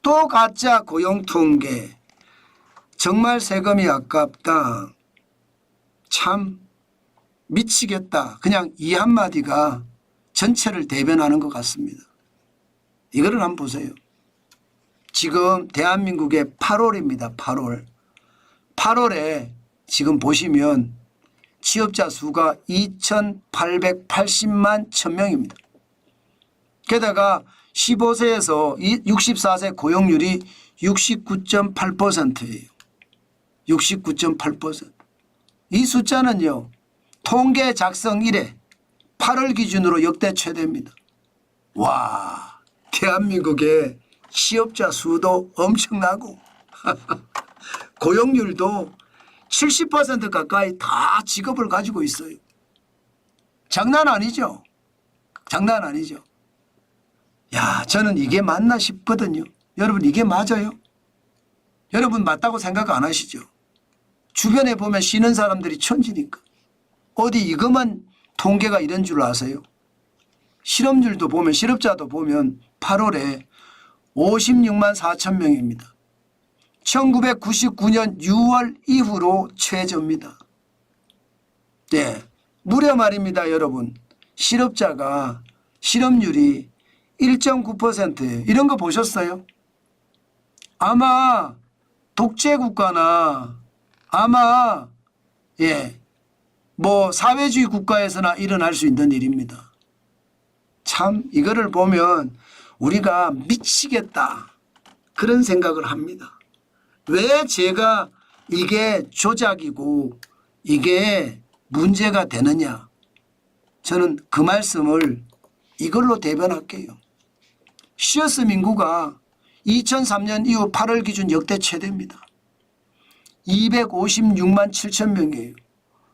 또 가짜 고용 통계. 정말 세금이 아깝다. 참 미치겠다. 그냥 이 한마디가 전체를 대변하는 것 같습니다. 이거를 한번 보세요. 지금 대한민국의 8월입니다. 8월. 8월에 지금 보시면 취업자 수가 2,880만 1000명입니다. 게다가 15세에서 64세 고용률이 69.8%예요. 69.8%. 이 숫자는요. 통계 작성 이래 8월 기준으로 역대 최대입니다. 와, 대한민국의 취업자 수도 엄청나고 고용률도 70% 가까이 다 직업을 가지고 있어요. 장난 아니죠. 장난 아니죠. 야, 저는 이게 맞나 싶거든요. 여러분 이게 맞아요? 여러분 맞다고 생각 안 하시죠? 주변에 보면 쉬는 사람들이 천지니까. 어디 이것만 통계가 이런 줄 아세요? 실업률도 보면 실업자도 보면 8월에 56만 4천 명입니다. 1999년 6월 이후로 최저입니다. 네, 무려 말입니다. 여러분 실업자가 실업률이 1.9%예요. 이런 거 보셨어요? 아마 독재국가나 아마 뭐 사회주의 국가에서나 일어날 수 있는 일입니다. 참 이거를 보면 우리가 미치겠다 그런 생각을 합니다. 왜 제가 이게 조작이고 이게 문제가 되느냐. 저는 그 말씀을 이걸로 대변할게요. 시어스 민구가 2003년 이후 8월 기준 역대 최대입니다. 256만 7천 명이에요.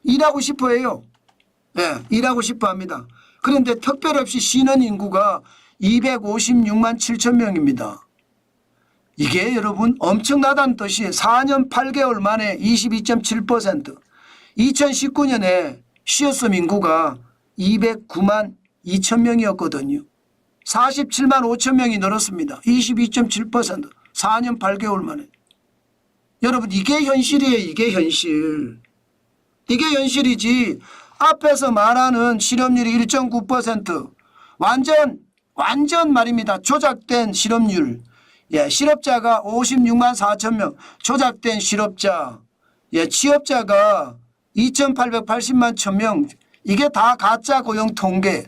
일하고 싶어 해요. 네, 일하고 싶어 합니다. 그런데 특별없이 쉬는 인구가 256만 7천 명입니다. 이게 여러분 엄청나다는 뜻이 4년 8개월 만에 22.7%. 2019년에 시어스 인구가 209만 2천 명이었거든요. 47만 5천 명이 늘었습니다. 22.7%. 4년 8개월 만에. 여러분 이게 현실이에요. 이게 현실. 이게 현실이지. 앞에서 말하는 실업률이 1.9% 완전 말입니다. 조작된 실업률. 실업자가 56만 4천 명 조작된 실업자. 취업자가 2,880만 1000명. 이게 다 가짜 고용 통계.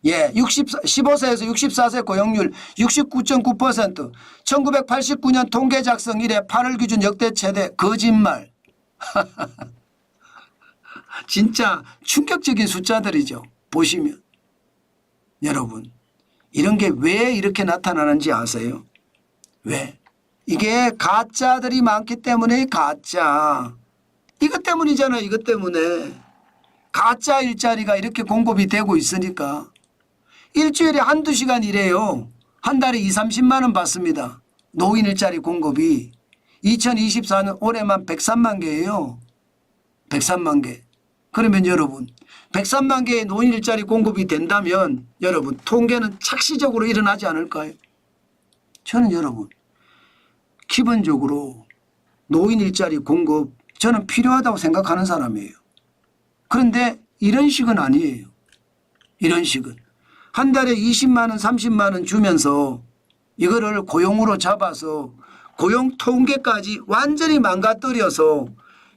15세에서 64세 고용률 69.9%. 1989년 통계 작성 이래 8월 기준 역대 최대. 거짓말. 진짜 충격적인 숫자들이죠. 보시면. 여러분 이런 게 왜 이렇게 나타나는지 아세요? 왜? 이게 가짜들이 많기 때문에 가짜. 이것 때문이잖아요. 이것 때문에. 가짜 일자리가 이렇게 공급이 되고 있으니까. 일주일에 한두 시간 일해요. 한 달에 2, 30만 원 받습니다. 노인 일자리 공급이. 2024년 올해만 103만 개예요. 103만 개. 그러면 여러분 103만 개의 노인 일자리 공급이 된다면 여러분 통계는 착시적으로 일어나지 않을까요? 저는 여러분 기본적으로 노인 일자리 공급 저는 필요하다고 생각하는 사람이에요. 그런데 이런 식은 아니에요. 이런 식은. 한 달에 20만 원 30만 원 주면서 이거를 고용으로 잡아서 고용 통계까지 완전히 망가뜨려서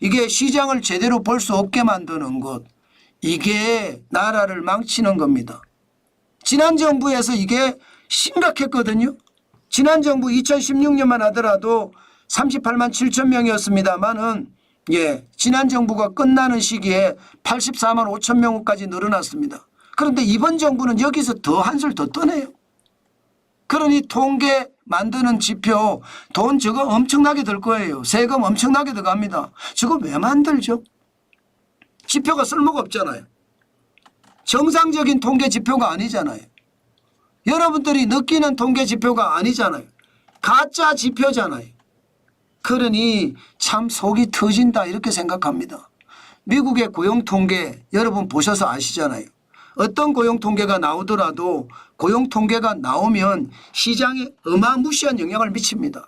이게 시장을 제대로 볼 수 없게 만드는 것. 이게 나라를 망치는 겁니다. 지난 정부에서 이게 심각했거든요. 지난 정부 2016년만 하더라도 38만 7천 명이었습니다만은 지난 정부가 끝나는 시기에 84만 5천 명까지 늘어났습니다. 그런데 이번 정부는 여기서 더 한술 더 떠내요. 그러니 통계 만드는 지표 돈 저거 엄청나게 들 거예요. 세금 엄청나게 들어갑니다. 저거 왜 만들죠? 지표가 쓸모가 없잖아요. 정상적인 통계 지표가 아니잖아요. 여러분들이 느끼는 통계 지표가 아니잖아요. 가짜 지표잖아요. 그러니 참 속이 터진다 이렇게 생각합니다. 미국의 고용 통계 여러분 보셔서 아시잖아요. 어떤 고용 통계가 나오더라도 고용 통계가 나오면 시장에 어마무시한 영향을 미칩니다.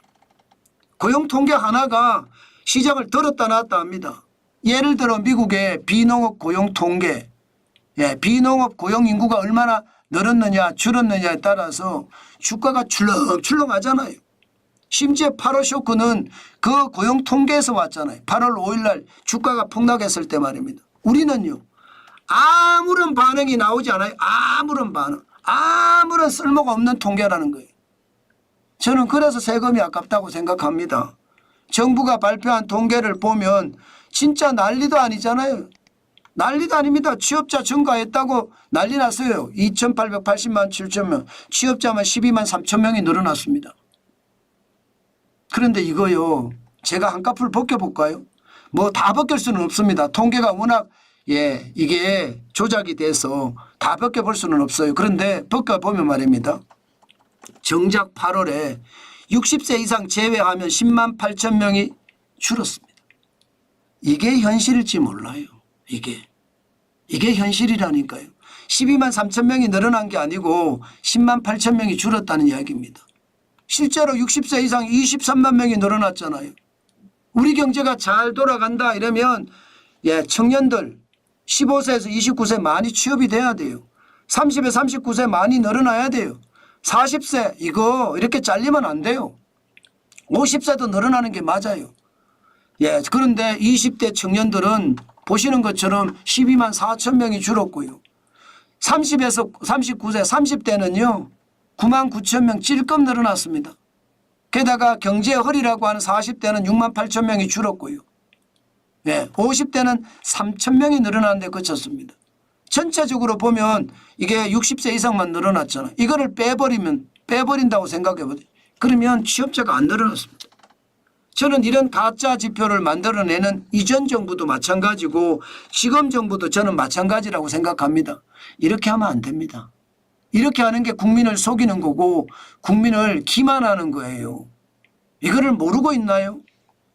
고용 통계 하나가 시장을 들었다 놨다 합니다. 예를 들어 미국의 비농업 고용 통계, 비농업 고용 인구가 얼마나 늘었느냐 줄었느냐에 따라서 주가가 출렁출렁하잖아요. 심지어 8월 쇼크는 그 고용 통계에서 왔잖아요. 8월 5일 날 주가가 폭락했을 때 말입니다. 우리는요. 아무런 반응이 나오지 않아요. 아무런 반응. 아무런 쓸모가 없는 통계라는 거예요. 저는 그래서 세금이 아깝다고 생각합니다. 정부가 발표한 통계를 보면 진짜 난리도 아니잖아요. 난리도 아닙니다. 취업자 증가했다고 난리 났어요. 2,880만 7천 명. 취업자만 12만 3천 명이 늘어났습니다. 그런데 이거요. 제가 한꺼풀 벗겨볼까요? 뭐 다 벗길 수는 없습니다. 통계가 워낙 이게 조작이 돼서 다 벗겨볼 수는 없어요. 그런데 벗겨보면 말입니다. 정작 8월에 60세 이상 제외하면 10만 8천 명이 줄었습니다. 이게 현실일지 몰라요. 이게 현실이라니까요. 12만 3천 명이 늘어난 게 아니고 10만 8천 명이 줄었다는 이야기입니다. 실제로 60세 이상 23만 명이 늘어났잖아요. 우리 경제가 잘 돌아간다 이러면 청년들 15세에서 29세 많이 취업이 돼야 돼요. 30에 39세 많이 늘어나야 돼요. 40세 이거 이렇게 잘리면 안 돼요. 50세도 늘어나는 게 맞아요. 그런데 20대 청년들은 보시는 것처럼 12만 4천 명이 줄었고요. 30에서 39세 30대는요. 9만 9천 명 찔끔 늘어났습니다. 게다가 경제 허리라고 하는 40대는 6만 8천 명이 줄었고요. 50대는 3천 명이 늘어나는 데 그쳤습니다. 전체적으로 보면 이게 60세 이상만 늘어났잖아요. 이거를 빼버린다고 생각해보세요. 그러면 취업자가 안 늘어났습니다. 저는 이런 가짜 지표를 만들어내는 이전 정부도 마찬가지고 지금 정부도 저는 마찬가지라고 생각합니다. 이렇게 하면 안 됩니다. 이렇게 하는 게 국민을 속이는 거고 국민을 기만하는 거예요. 이거를 모르고 있나요?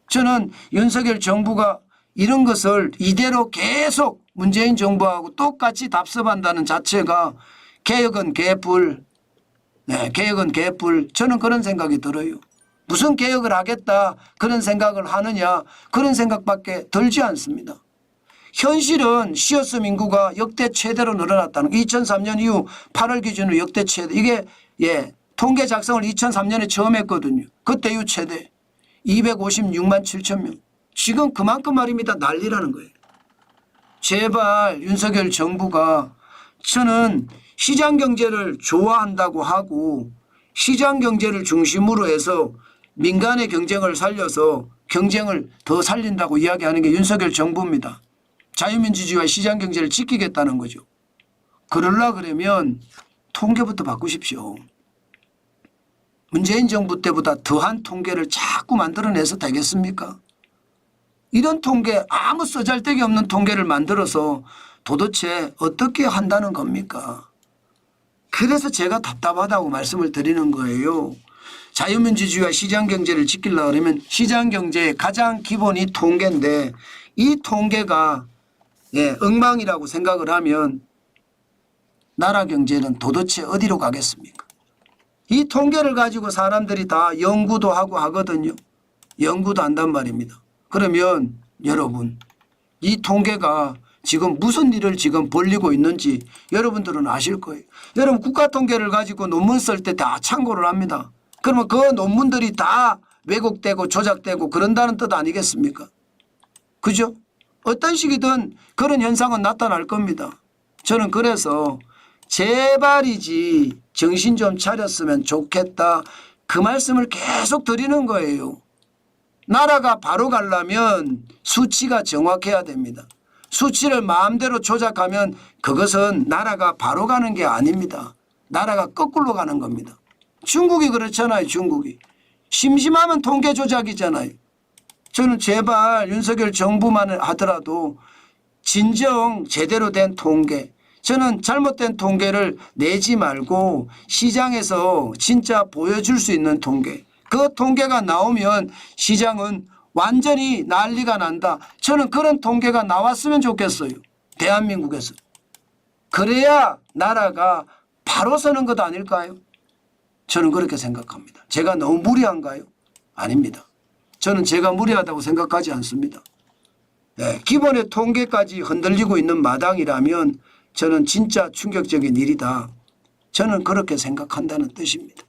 저는 윤석열 정부가 이런 것을 이대로 계속 문재인 정부하고 똑같이 답습한다는 자체가 개혁은 개뿔, 개혁은 개뿔. 저는 그런 생각이 들어요. 무슨 개혁을 하겠다 그런 생각을 하느냐 그런 생각밖에 들지 않습니다. 현실은 시어스 인구가 역대 최대로 늘어났다는 2003년 이후 8월 기준으로 역대 최대. 이게 통계 작성을 2003년에 처음 했거든요. 그때 이후 최대 256만 7천 명. 지금 그만큼 말입니다. 난리라는 거예요. 제발 윤석열 정부가 저는 시장경제를 좋아한다고 하고 시장경제를 중심으로 해서 민간의 경쟁을 살려서 경쟁을 더 살린다고 이야기하는 게 윤석열 정부입니다. 자유민주주의와 시장경제를 지키겠다는 거죠. 그러려 그러면 통계부터 바꾸십시오. 문재인 정부 때보다 더한 통계를 자꾸 만들어내서 되겠습니까? 이런 통계 아무 쓰잘데기 없는 통계를 만들어서 도대체 어떻게 한다는 겁니까? 그래서 제가 답답하다고 말씀을 드리는 거예요. 자유민주주의와 시장경제를 지키려고 하면 시장경제의 가장 기본이 통계인데 이 통계가 엉망이라고 생각을 하면 나라 경제는 도대체 어디로 가겠습니까? 이 통계를 가지고 사람들이 다 연구도 하고 하거든요. 연구도 한단 말입니다. 그러면 여러분 이 통계가 지금 무슨 일을 지금 벌리고 있는지 여러분들은 아실 거예요. 여러분 국가통계를 가지고 논문 쓸 때 다 참고를 합니다. 그러면 그 논문들이 다 왜곡되고 조작되고 그런다는 뜻 아니겠습니까? 그죠? 어떤 식이든 그런 현상은 나타날 겁니다. 저는 그래서 제발이지 정신 좀 차렸으면 좋겠다. 그 말씀을 계속 드리는 거예요. 나라가 바로 가려면 수치가 정확해야 됩니다. 수치를 마음대로 조작하면 그것은 나라가 바로 가는 게 아닙니다. 나라가 거꾸로 가는 겁니다. 중국이 그렇잖아요. 중국이. 심심하면 통계 조작이잖아요. 저는 제발 윤석열 정부만 하더라도 진정 제대로 된 통계, 저는 잘못된 통계를 내지 말고 시장에서 진짜 보여줄 수 있는 통계, 그 통계가 나오면 시장은 완전히 난리가 난다. 저는 그런 통계가 나왔으면 좋겠어요. 대한민국에서. 그래야 나라가 바로 서는 것 아닐까요? 저는 그렇게 생각합니다. 제가 너무 무리한가요? 아닙니다. 저는 제가 무리하다고 생각하지 않습니다. 네, 기본의 통계까지 흔들리고 있는 마당이라면 저는 진짜 충격적인 일이다. 저는 그렇게 생각한다는 뜻입니다.